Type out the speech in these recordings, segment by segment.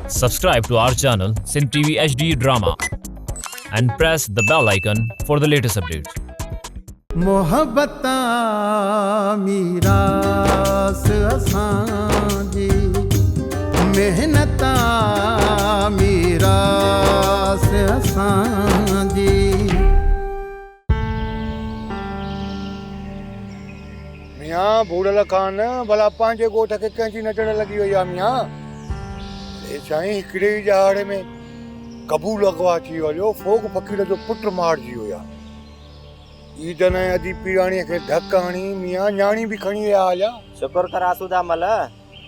Subscribe to our channel Sin TV HD Drama and press the bell icon for the latest updates. मोहब्बता मीरास असांजी मेहनता मीरास असांजी मियाँ बूढ़ल खान भला पंहिंजे ॻोठ खे कंहिंजी नज़र लॻी वई आहे मियाँ साईं हिकिड़े ई जहाड़े में कबूल अगवा थी वियो फोग फ़कीर जो पुटु मारिजी विया ईदन अदी पीराणीअ खे धक हणी मियाँ न्याणी बि खणी विया हलिया शुक्र कर आसूदा मल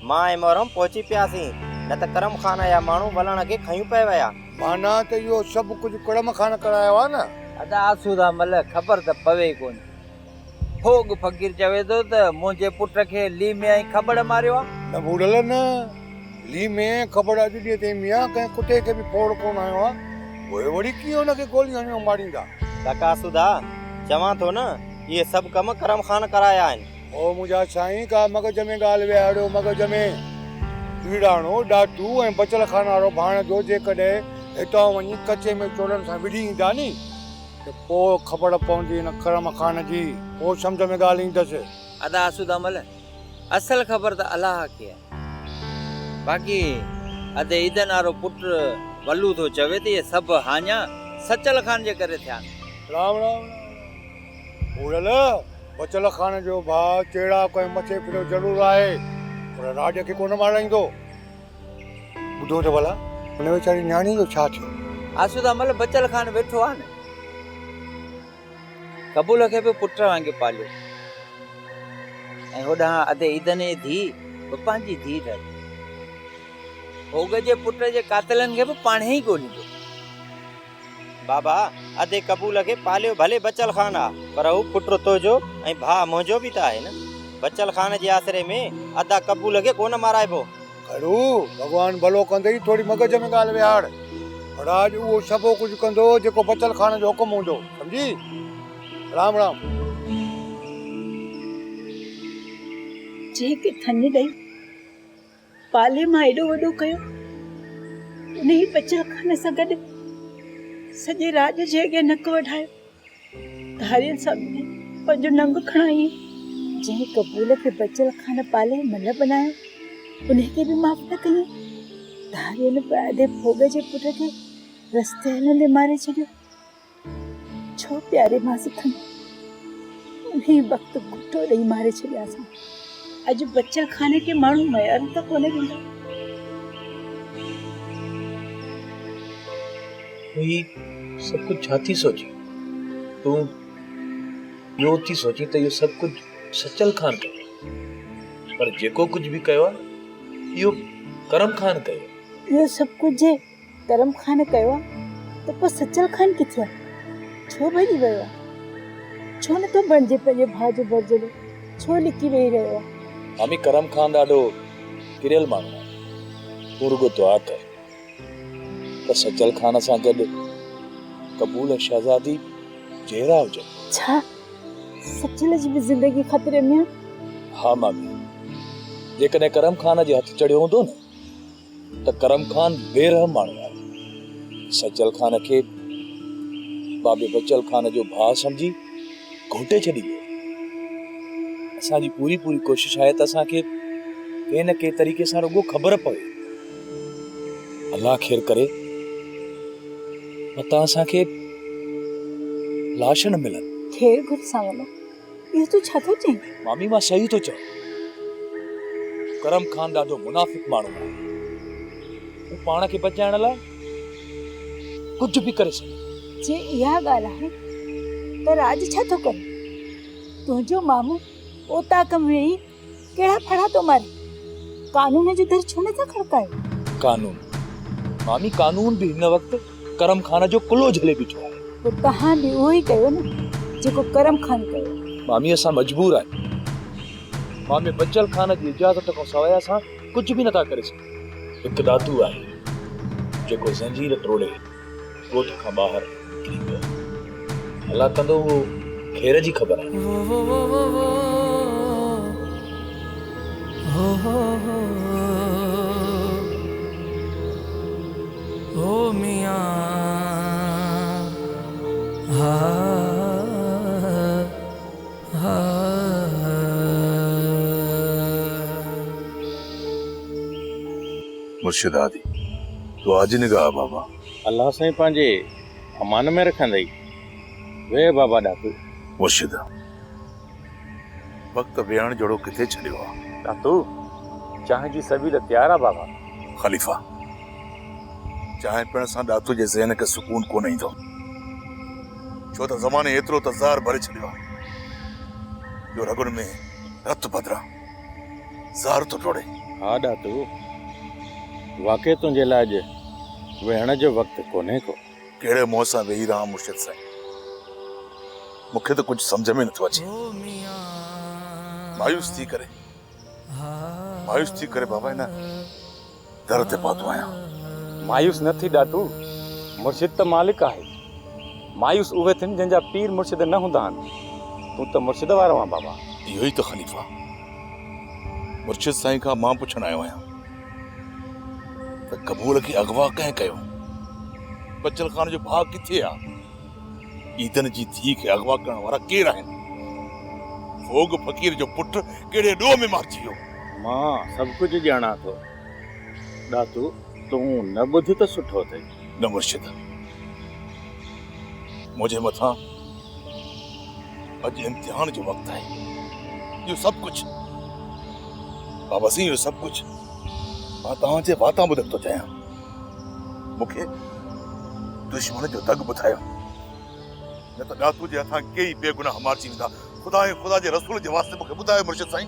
मां ऐं मोहरम पहुची पियासीं न त करम खान जा माण्हू वलण खे खयूं पए विया माना त इहो सभु कुझु करम खान करायो आहे न अदा आसूदा मल ख़बर त पवे कोन फोग फ़कीर चवे थो त मुंहिंजे पुट खे ली में आई खबड़ मारियो आहे न बूढ़ल न ली में ख़बर अॼु ॾींहं ताईं मियाँ कंहिं कुते खे बि फोड़ कोन आयो आहे उहे वरी कीअं हुनखे गोली हणी मारींदा काका आसूदा चवां थो न इहे सभु कम करम खान कराया आहिनि ओ मुंहिंजा साईं का मग़ज़ में ॻाल्हि विहारियो मग़ज़ में पीड़ाणो ॾाटू ऐं बचल खान वारो भाण जो जेकॾहिं हितां वञी कचे में चोरनि सां विढ़ी ईंदा नी त पोइ ख़बर पवंदी हिन करम खान जी पोइ सम्झ में ॻाल्हि ईंदसि अदा आसूदा मल असल ख़बर त अलाह खे आहे बाक़ी अदे ईदन वारो पुट वल्लू थो चवे त इहे सभु हाञा सचल खान जे करे थिया राम राम बूढ़ल बचल खान जो भाउ चेड़ा कंहिं मथे फिरियो ज़रूरु आहे पर राज खे कोन माराईंदो ॿुधो त भला हुन वीचारी न्याणी जो छा थियो आसूदा मल बचल खान वेठो आहे न कबूल खे बि पुट वांगुरु पालियो ऐं होॾां अदे ईदन जी धीउ पंहिंजी धीउ ठही भोग जे पुट जे कातिलनि खे बि पाणे ई ॻोल्हींदो बाबा अदे कबूल खे पालियो भले बचल खान आहे पर हू पुटु तुंहिंजो ऐं भाउ मुंहिंजो बि त आहे न बचल खान जे आसरे में अदा कबूल खे कोन माराइबो करू भॻवान भलो कंदई थोरी मग़ज़ में ॻाल्हि विहार राज उहो सभु कुझु कंदो जेको बचल खान जो हुकुम हूंदो सम्झी राम राम जेके थन ॾेई पाले मां एॾो वॾो कयो उन ई बचल खान सां गॾु सॼे राज जे अॻियां नक वढायो धारियुनि सां पंहिंजो नंग खणाई जंहिं कबूल खे बचल खान पाले मल बनायो उन खे बि माफ़ न कई धारियुनि पैदे भोग जे पुट खे रस्ते हलंदे मारे छॾियो छो प्यारे मां सिखनि उन वक़्तु घुटो ॾेई मारे छॾियासीं अॼु बचल खाने के माण्हू मयार त कोने ॾींदा ही सब कुछ छा थी सोची तूं यो थी सोची त इहो सभु कुझु सचल खान कयो पर जेको कुझु बि कयो आहे इहो करम खान कयो इहो सभु कुझु करम खान कयो आहे त पोइ सचल खान किथे आहे छो भॼी वियो आहे छो नथो बणिजे पंहिंजे भाउ जो बरजलो छो लिकी वेही रहियो आहे मामी करम खान ॾाढो किरियल माण्हू आहे तूं रुॻो दुआ कर त सचल खान सां गॾु कबूल शहज़ादी जहिड़ा हुजनि छा सचल जी बि ज़िंदगी ख़तरे में हा मामी जेकॾहिं करम खान जे हथ चढ़ियो हूंदो न त करम खान बेरहम माण्हू आहे सचल खान खे बाबे बचल खान जो भाउ सम्झी घोटे छॾी वियो असांजी पूरी कोशिश आहे त असांखे कंहिं न कंहिं तरीक़े सां रुॻो ख़बर पवे अलाह ख़ैर करे त असांखे लाश न मिलनि ख़ैर घुर सां वञो इहो तूं छा थो चईं मामी मां सही थो चवां करम खान ॾाढो मुनाफ़िक माण्हू आहे हू पाण खे बचाइण लाइ कुझु बि करे सघे जे इहा ॻाल्हि आहे त राज छा थो करे तुंहिंजो मामू ओताक में वेही कहिड़ा फड़ा थो मारे कानून जो दर छो नथा खड़कायो कानून मामी कानून बि हिन वक़्तु करम खान जो कुलो झले बीठो आहे पोइ तव्हां बि उहो ई कयो न जेको करम खान कयो मामी असां मजबूर आहियूं मामी बचल खान जी इजाज़त खां सवाइ असां कुझु बि नथा करे सघूं हिकु दादू आहे जेको ज़ंजीर टोड़े ॻोठ खां ॿाहिरि निकिरी वियो अलाह कंदो उहो ख़ैर जी ख़बर आहे मुर्शिद आदि तू आज निगाह बाबा अल्लाह साईं पंहिंजे अमान में रखंदई। वे बाबा ॾाकू। मुर्शिद वक्त वेहण जहिड़ो किथे छॾियो आहे। ॾाकू चांहि जी सबील तयार आहे बाबा। ख़लीफ़ा चांहि पीअण सां ॾातू जे ज़हन खे सुकून कोन ईंदो, छो त ज़माने एतिरो त ज़हर भरे छॾियो आहे जो रगुनि में रत बदिरां ज़हर थो टोड़े। हा ॾातू वाक़ई तुंहिंजे लाइ वेहण जो वक़्तु कोन्हे को। कहिड़े मुंहं सां वेही रहां मुर्शिद साईं, मूंखे त कुझु सम्झ में नथो अचे। मायूस थी करे बाबा हिन दर ते पहुतो आहियां। मायूस न थी ॾातू, मुर्शिद त मालिक आहे। मायूस उहे थियनि जंहिंजा पीर मुर्शिद न हूंदा आहिनि। तूं त मुर्शिद वारो आहे बाबा। इहो ई त ख़लीफ़ा मुर्शिद साईं खां मां पुछण आयो आहियां त कबूल खे अगवा कंहिं कयो? बचल खान जो भाउ किथे आहे? ईदन जी धीउ खे अगवा करण वारा केरु आहिनि? फोग फ़कीर जो पुटु कहिड़े ॾोह में मारिजी वियो? मां सभु कुझु ॼाणा थो ॾातू, तूं न ॿुध त सुठो अथई। न मुर्शिद, मुंहिंजे मथां अॼु इम्तिहान जो वक़्तु आहे। इहो सभु कुझु बाबा सिंह, इहो सभु कुझु मां तव्हांजे वाता मुदक थो चाहियां। मूंखे दुश्मन जो दग ॿुधायो, न त ॾातू जे हथां कई बेगुनाह मारिजी वेंदा। ख़ुदा जे रसूल जे वास्ते मूंखे ॿुधायो मुर्शिद साईं,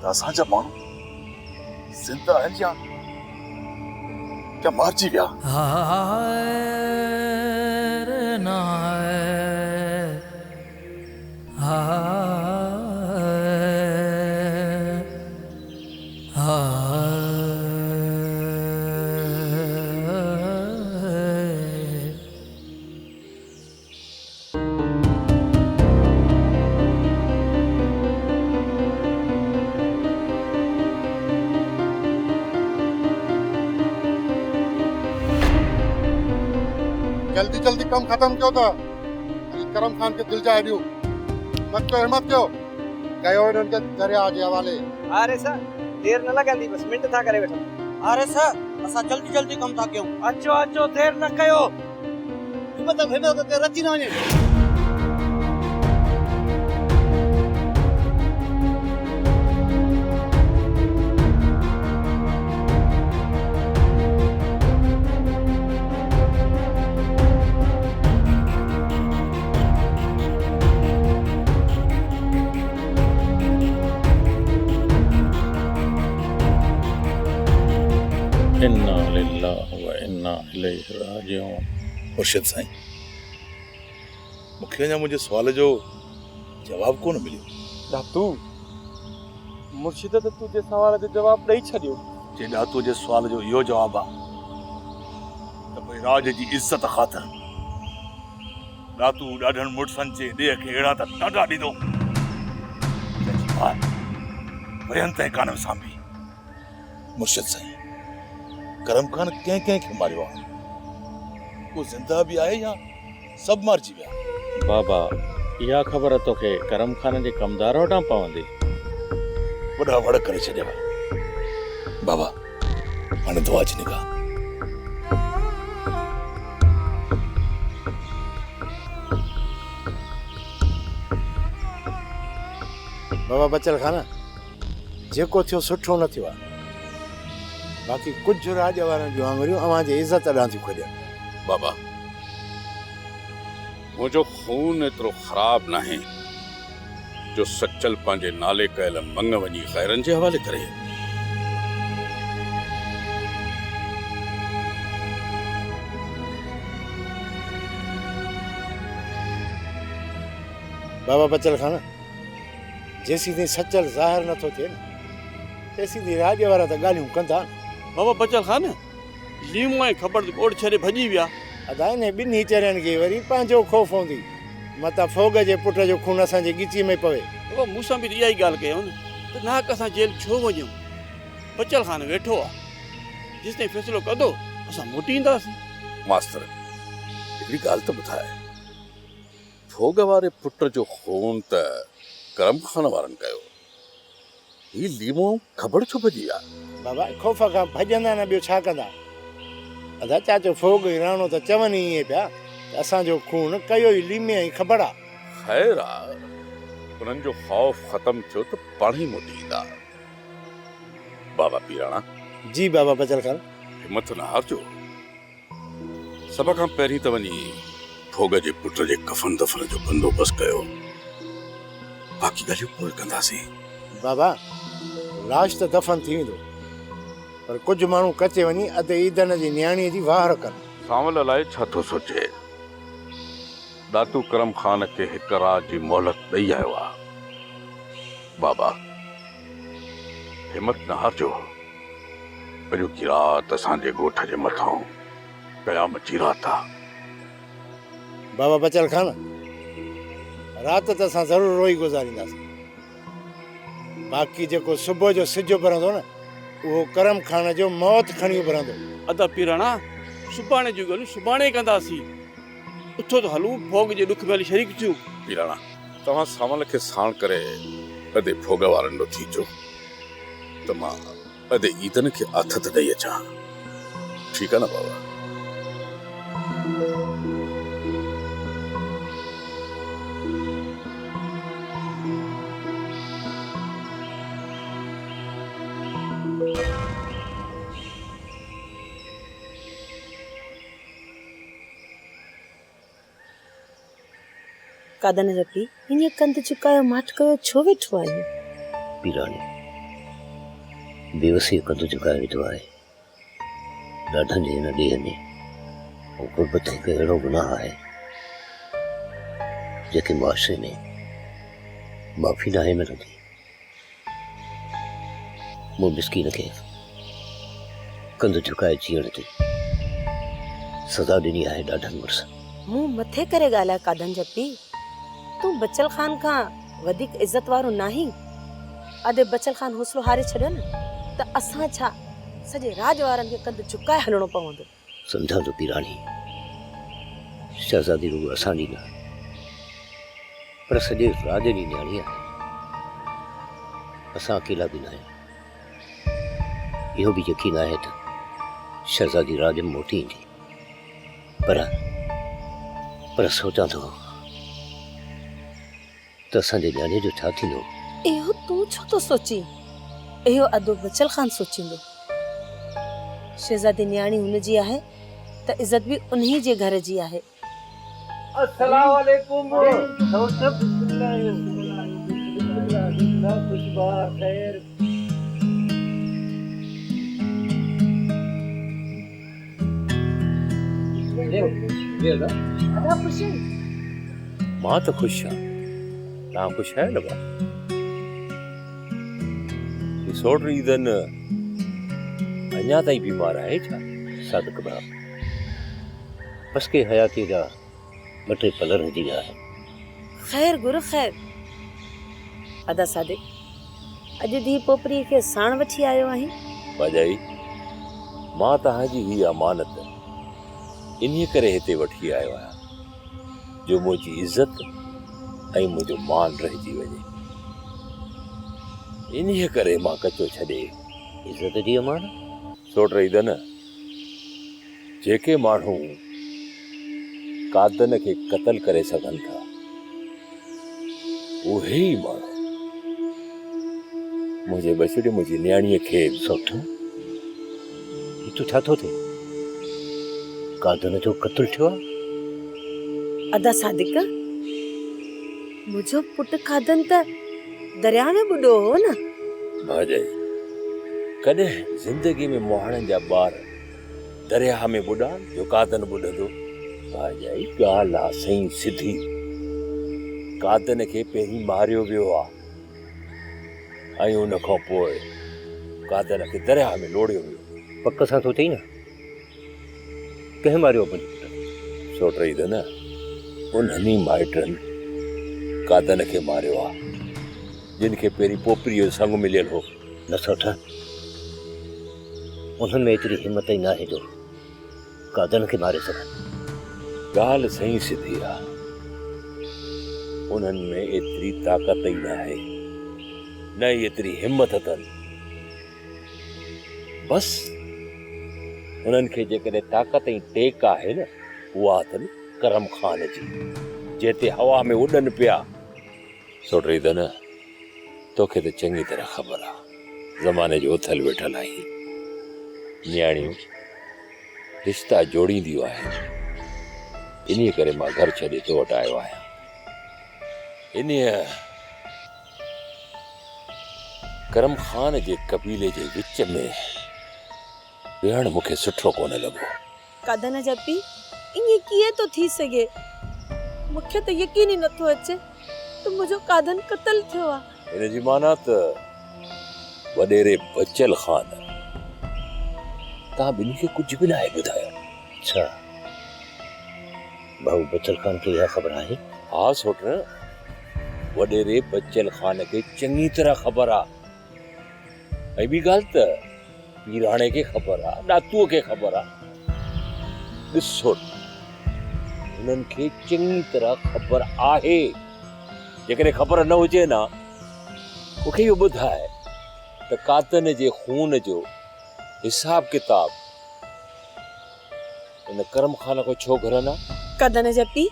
त असांजा माण्हू ज़िंदा आहिनि या मारिजी विया? जल्दी जल्दी कम खत्म कयो था। करम खान के दिल जाए ॾियो, मत कयो हिम्मत कयो, कयो इन्हनि खे दरिया जे हवाले। अरे सर देर न लॻंदी, बस मिंट था करे वेठो। अरे सर असां जल्दी जल्दी कम था कयूं। अचो अचो, देर न कयो। हिम्मत ते रची न वञे। इन्ना लिल्लाहि व इन्ना इलैहि राजिऊन। मुर्शिद साईं, मूंखे अञा मुंहिंजे सुवाल जो जवाब कोन मिलियो। ॾातू मुर्शिद त तुंहिंजे सवाल जो जवाब ॾेई छॾियो। जे ॾातू जे सुवाल जो इहो जवाबु आहे त पोइ राज जी इज़त ख़ातिर ॾातू ॾाढनि मुड़सनि जे ॾेह खे अहिड़ा त ॾाढा ॾींदो जंहिंजी ॿार वयनि ताईं कान विसांभी। मुर्शिद साईं, करम खान कंहिं खे मारियो आहे? को ज़िंदा बि आहे या सभु मारिजी विया? बाबा इहा ख़बर तोखे करम खान जे कमदार वटां पवंदी। वॾा वड़ करे छॾिया बाबा, हाणे दुआ जी निगाह। बाबा बचल खाना, जेको थियो सुठो न थियो आहे, बाक़ी कुझु राज वारनि जूं आङुरियूं अव्हां जी इज़त ॾांहुं थियूं खोजनि। बाबा मुझो खून एतिरो ख़राब नाहे जो सचल पंहिंजे नाले कयल मंग वञी ख़ैरनि जे हवाले करे। बाबा बचल खाना, जेसीं ताईं सचल ज़ाहिर नथो थिए न, तेसीं ताईं राज वारा त ॻाल्हियूं कंदा। बाबा बचल खान लीमो ऐं ख़बर ॻोड़ छॾे भॼी विया। अदा इन ॿिन्ही चरनि खे वरी पंहिंजो ख़ौफ़ हूंदी, मता फोग जे पुट जो खून असांजे ॻिची में पवे। बाबा मूंसां बि इहा ई ॻाल्हि कयो न त नाक असां जेल छो वञूं। बचल खान वेठो आहे, जेसिताईं फ़ैसिलो कंदो असां मोटी ईंदासीं। मास्तर हिकिड़ी ॻाल्हि त ॿुधाए, भोग वारे पुट जो खून त करम खान वारनि कयो, ही लीमो ख़बर छो भॼी आहे? बाबा ख़ौफ़ खां भॼंदा न, ॿियो छा कंदा? अदा चाचो फोग राणो त चवनि ई पिया असांजो खून कयो ई लीमे ई ख़बर आहे। ख़ैर आहे, उन्हनि जो ख़ौफ़ ख़तम थियो त पाण ई मोटी ईंदा। बाबा पीराणा। जी बाबा बचल खान। हिमत न हारजो, सभ खां पहिरीं त वञी भोग जे पुट जे कफन दफन जो बंदोबस्त कयो, बाक़ी ॻाल्हियूं पोइ कंदासीं। बाबा लाश त दफ़न थी वेंदो, पर कुझु माण्हू कचे वञी अधु ईदन जी न्याणीअ जी वाहर कनि। सांवल लाइ छा थो सोचे? दातू करम खान खे हिक रात जी मोहलत ॾेई आयो आहे। बाबा हिमत न हारजो, अॼु की रात असांजे ॻोठ जे मथां क़यामत जी रात आहे। बाबा बचल खान, राति त असां ज़रूरु रोई गुज़ारींदासीं, बाक़ी जेको सुबुह जो सिज उभरंदो न, उहो करम खान जो मौत खणी उभरंदो। अदा पीराणा, सुभाणे जूं ॻाल्हियूं सुभाणे कंदासीं। उथो त हलूं, भोग जे ॾुख में शरीक थियूं। पीराणा, तव्हां सांवल खे साण करे अधे भोग वारनि ॾो थी अचो, त मां अधे ईदन खे आथत ॾेई अचां। ठीकु आहे न बाबा? कादन रखी हीअं कंध चुकायो माठ कयो छो वेठो आहियो? पीराणी बेवसी कंध चुकाए वेठो आहे। ॾाढनि जे हिन ॾींहं में गुरबत हिकु अहिड़ो गुनाह आहे जेके मुआशरे में माफ़ी नाहे मिलंदी। मूं मिसकीन खे कंध चुकाए जीअण ते सज़ा ॾिनी आहे ॾाढनि मुड़ुस। मूं मथे करे ॻाल्हाए कादन जपी, तूं बचल खान खां वधीक इज़त वारो नाही। अदे बचल खान हौसलो हारे छॾियो न त असां छा सॼे राज वारनि खे कंध चुकाए हलणो पवंदो। सम्झां थो पीराणी, शहज़ादी रुॻो असांजी न पर सॼे राज जी न्याणी आहे। असां अकेला बि न आहियूं। इहो बि यकीन आहे त शहज़ादी राज में मोटी ईंदी, पर सोचां थो त असांजे न्याणे जो छा थींदो। इहो तूं छो थो सोची? इहो अदो बचल खान सोचींदो। शहज़ादी न्याणी हुनजी आहे त इज़त बि उन्ही जे घर जी आहे। अस्सलाम वालेकुम। मां त ख़ुशि आहियां, तव्हां ख़ुशि आहियो न? सोट ईदन अञा ताईं बीमार आहे छा? सादिक भाउ, बस के हयाती जा ॿ टे पल रहिजी विया आहिनि। ख़ैर गुरु ख़ैर। अदा सादिक, अॼु धी पोपरी खे साण वठी आयो आहीं? भाॼाई, मां तव्हांजी हीअ अमानत इन्हीअ करे हिते वठी आयो आहियां जो मुंहिंजी इज़त ऐं मुंहिंजो मान रहिजी वञे। इन्हीअ करे मां कचो छॾे इज़त जी अमानत। सोट ईदन, जेके माण्हू कादन खे क़तल करे सघनि था उहे ई माण्हू मुंहिंजे बछड़े मुंहिंजी न्याणीअ खे सोठ तूं छा थो थिए? कादन जो क़त्ल थियो आहे? अदा सादिक, मुंहिंजो पुट कादन त दरिया में ॿुॾो हो न। भाॼाई, कॾहिं ज़िंदगी में मोहाणनि जा ॿार दरिया में ॿुॾान जो कादन ॿुॾंदो? भाॼाई, ॻाल्हि आहे सही सिधी। कादन खे पहिरीं मारियो वियो आहे ऐं उन खां पोइ कादन खे दरिया में लोड़ियो वियो। पक सां थो चई न? कंहिं मारियो मुंहिंजो पुटु? सोट ईदन, उन्हनि माइटनि कादन खे मारियो आहे जिन खे पहिरीं पोपरीअ जो संग मिलियल हो। न सोठ, उन्हनि में एतिरी हिमत ई न आहे जो कादन खे मारे सघनि। ॻाल्हि सही सिधी आहे, उन्हनि में एतिरी ताक़त ई न आहे, न एतिरी हिम्मत अथनि। बसि उन्हनि खे जेकॾहिं ताक़त ऐं टेक आहे न, उहा अथनि करम खान जी, जेते हवा में उॾनि पिया। सोटरी त न, तोखे त चङी तरह ख़बर आहे, ज़माने जो उथल वेठल आहीं। न्याणियूं रिश्ता जोड़ींदियूं आहिनि, इन्हीअ करे मां घर छॾे तो वटि आयो आहियां। इन्हीअ करम खान जे कबीले जे विच में वेहण मूंखे सुठो कोन लॻो। कादन जा पी, ईअं कीअं तो थी सघे? मूंखे त यकीन ई नथो अचे त मुंहिंजो कादन क़तल थियो आहे। हिन जी माना त वॾेरे बचल खान, तव्हां ॿिन्ही खे कुझु बि न आहे ॿुधायो? अच्छा, भाऊ बचल खान खे इहा ख़बर आहे? हा सोट, वॾेरे बचल खान खे चङी तरह ख़बर आहे। ऐं ॿी ॻाल्हि त पीराणे खे ख़बर आहे, नातूअ खे ख़बर आहे। ॾिसो, हुननि खे चङी तरह ख़बर आहे। जेकॾहिं ख़बर न हुजे न, मूंखे इहो ॿुधाए त कातन जे खून जो हिसाब किताब इन करम खान को छो घरनि आहे? कादन जा पी,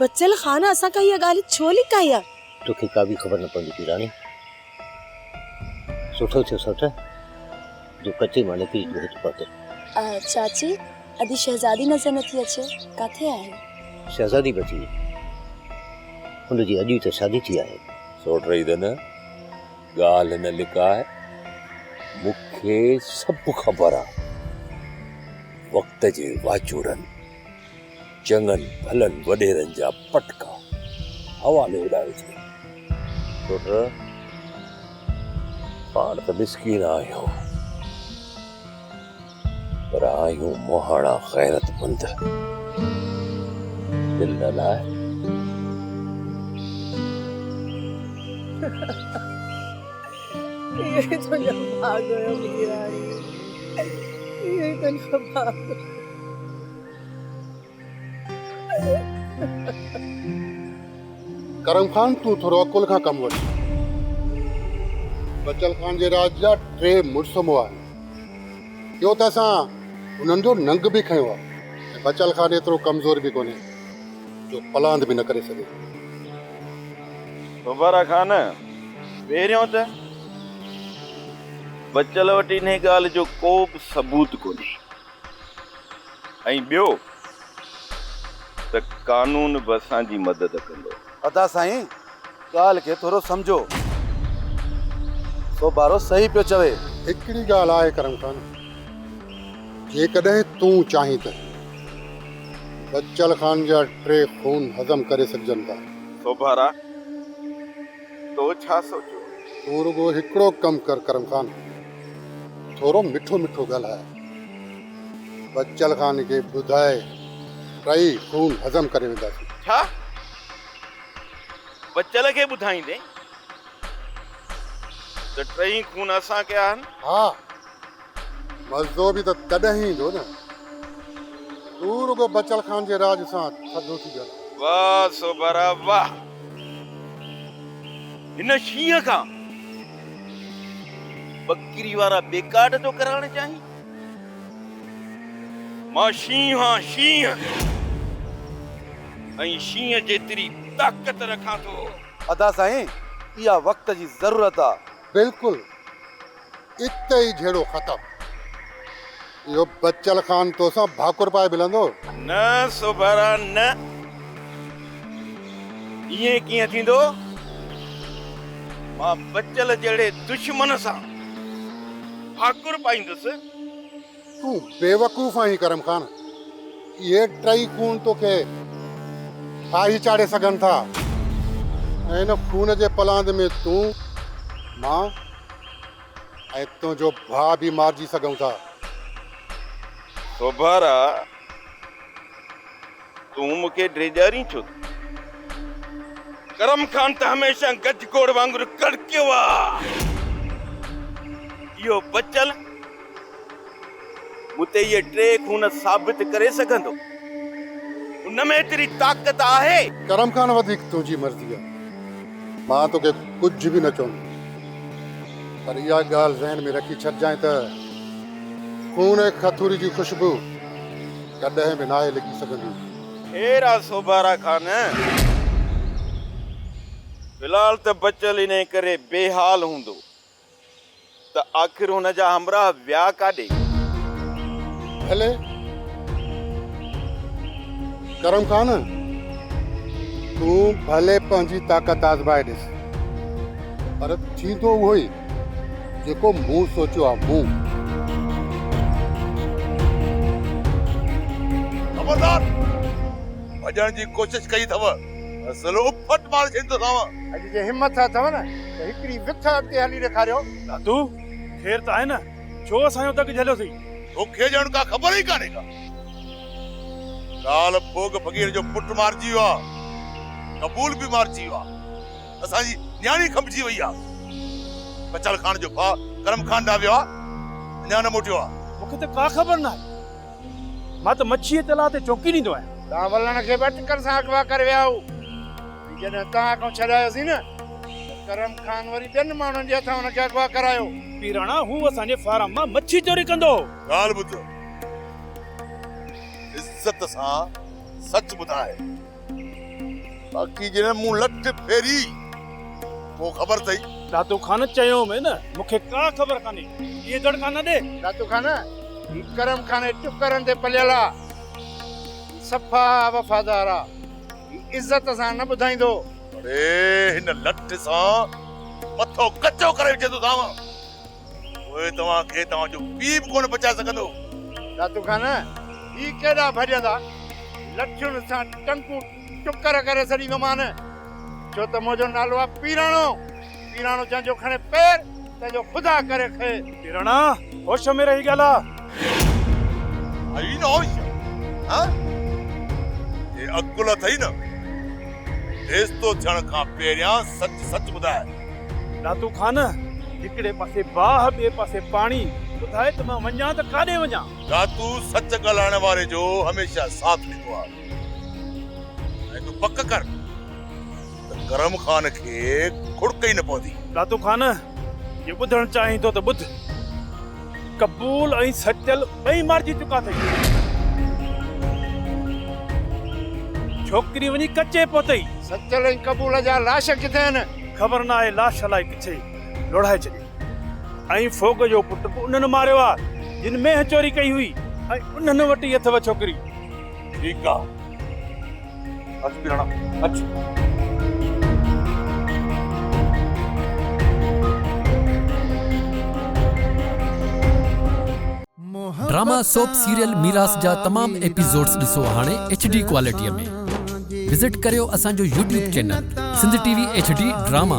बचल खान असां खां इहा ॻाल्हि छो लिकाई आहे? तोखे का बि ख़बर न पवंदी पीराणी। सुठो थियो सठ जो कचे माले की जो हित पते। चाची, अदी शहजादी नजर नथी अचे, काथे आहे? शहजादी बची, हुनजी अॼु त शादी थी आहे। सोट रही त न, ॻाल्हि न लिकाए, मूंखे सभु ख़बर आहे। वक़्त जे वाचूरनि चङनि भलनि वॾेरनि जा पटका हवा में उॾाए छॾिया। सोट, पाण त मिसकीन आहियूं, पर आहियूं मोहाणा ग़ैरतमंद। दिल न लाए। ये तो जब भाग गयो पीराणी, ये तो जब भाग करम खान, तूं थोरो अकुल खां कमु वठ। बचल खान जे राज जा 3 मुड़ुस मुआ आहिनि। ॿियो त असां हुननि जो नंग बि खयो आहे। बचल खान एतिरो कमज़ोर बि कोन्हे जो पलांद बि न करे सघे। सोभारा खान, पहिरियों त बचल वटि इन ॻाल्हि जो को बि सबूत कोन्हे, ऐं ॿियो त कानून बि असांजी मदद कंदो। अदा साईं, ॻाल्हि खे थोरो सम्झो। सोभारो सही पियो चवे। हिकिड़ी ॻाल्हि आहे करम खान, जेकॾहिं तूं चाहीं त बचल खान जा 3 खून हज़म करे सघजनि था। सोभारा, तो छा सोचो? तूं रुगो हिकिड़ो कमु कर करम खान, थोरो मिठो मिठो ॻाल्हाए, बचल खान खे ॿुधाए 3 खून हज़म करे वेंदासीं। छा बचल खे ॿुधाईंदे त 3 खून असां कया आहिनि? हा, मज़ो बि त तॾहिं ईंदो न, तूं रुगो बचल खान जे राज सां थधो थी ॻाल्हि। वाह सोभारा वाह, हिन शींहं खां बकरी वारा बेकाड तो कराइण चाहीं? मां शींहं हां, शींहं, ऐं शींहं जेतिरी ताक़त रखां थो। अदा साईं, इहा वक़्त जी ज़रूरत आहे। बिल्कुलु, इते ई झेड़ो ख़तम। इहो बचल खान तोसां भाकुर पाए मिलंदो? न सोभारा न, इएं कीअं थींदो? मां बचल जहिड़े दुश्मन सां भाकुर पाईंदुसि? तूं बेवकूफ़ आहीं करम खान। इहे 3 खून तोखे ठाही चाढ़े सघनि था, ऐं हिन खून जे पलांद में तूं, मां ऐं तुंहिंजो भाउ बि मारिजी सघूं था। सोभारा, तूं मूंखे ड्रेजारी छो? करम खान त हमेशह गजगोड़ वांगुरु कड़कियो आहे। इहो बचल मूं ते इहे 3 खून साबित करे सघंदो? उन में एतिरी ताक़त आहे? करम खान वधीक तुंहिंजी मर्ज़ी आहे, मां तोखे कुझु बि न चवंदो, पर इहा ॻाल्हि ज़हन में रखी छॾिजांइ त खून ऐं खथूरी जी ख़ुशबू कॾहिं बि नाहे लिकी सघंदी। हेरा सोबारा खान, फिलहाल त बचल इन करे बेहाल हूंदो त आख़िर हुन जा हमराह विया काॾे? भले करम खान, तूं भले पंहिंजी ताक़त आज़माए ॾिस, पर थींदो उहो ई जेको मूं सोचियो आहे। मूं खबरदार, भॼण जी कोशिश कई अथव, असलो फट मार छॾींदोसांव। अॼु जे हिमत अथव न त हिकिड़ी विथ अॻिते हली ॾेखारियो। दादू ख़ैर त आहे न, छो असांजो तक झलियोसीं? तोखे ॼण का ख़बर ई कान्हे का? काल भोग फकीर जो पुट मारिजी वियो आहे, कबूल बि मारिजी वियो आहे, असांजी न्याणी खपजी वई आहे। बचल खान जो भाउ करम खान ॾांहुं वियो आहे, अञा न मोटियो आहे। मूंखे त का ख़बर न आहे, मां त मच्छीअ तला ते चौकी ॾींदो आहियां। तव्हां वलण खे बटकर सां अगवा करे विया हो, जॾहिं तव्हां खां छॾायोसीं न, करम खान वरी ॿियनि माण्हुनि जे हथां हुनखे अगवा करायो। पीराणा, हू असांजे फार्म मां मच्छी चोरी कंदो। ॻाल्हि ॿुध, इज़त सां सच ॿुधाए, बाक़ी जॾहिं मूं लठ फेरी पोइ ख़बर अथई। दादू खान चयो में न, मूंखे का ख़बर कान्हे, इहे गड़ कान ॾे। दादू खान, ही करम खान टुकरनि ते पलियल आहे, सफ़ा वफ़ादार आहे, इज़त सां न ॿुधाईंदो। अरे हिन लठ सां मथो कचो करे विझंदोसांव, ओए तव्हांखे तव्हांजो पीउ बि कोन बचाए सघंदो। दादू खान, ही केॾा भॼंदा, लठुनि सां टंकू टुकर करे छॾींदोमान, छो त मुंहिंजो नालो आहे पीराणो। पीराणो जंहिंजो खणे पैर तंहिंजो ख़ुदा करे खे। पीराणा, होश में रही ॻाल्हि आई न होश, हाँ? ये अकुल अथई न, हेस्तो थियण खां पहिरियां सच सच ॿुधाए। दादू खान, हिकिड़े पासे बाह, ॿिए पासे पाणी, ॿुधाए त मां वञा त काॾे वञा? दातू सच ॻाल्हाइण वारे जो हमेशा साथ ॾींदो आहे, ऐं तूं पक कर त करम खान खे खुड़क ई न पवंदी। दादू खान, ये ॿुधण चाहीं थो त ॿुध, कबूल ऐं सचल ॿई मारिजी चुका अथई। छोकिरी वञी कचे पहुतई। सचल ऐं कबूल जा लाश किथे आहिनि? ख़बर न आहे, लाश अलाए किथे लोढ़ाए छॾी, ऐं फोग जो पुट बि उन्हनि मारियो आहे जिन में चोरी कई हुई, ऐं उन्हनि वटि ई अथव छोकिरी। ठीकु आहे, अच पीराणा, अच। ड्रामा सोप सीरियल मीरास जा तमाम एपिसोड्स ॾिसो हाणे HD क्वालिटीअ में। विजिट करियो असांजो YouTube channel Sindh TV HD drama.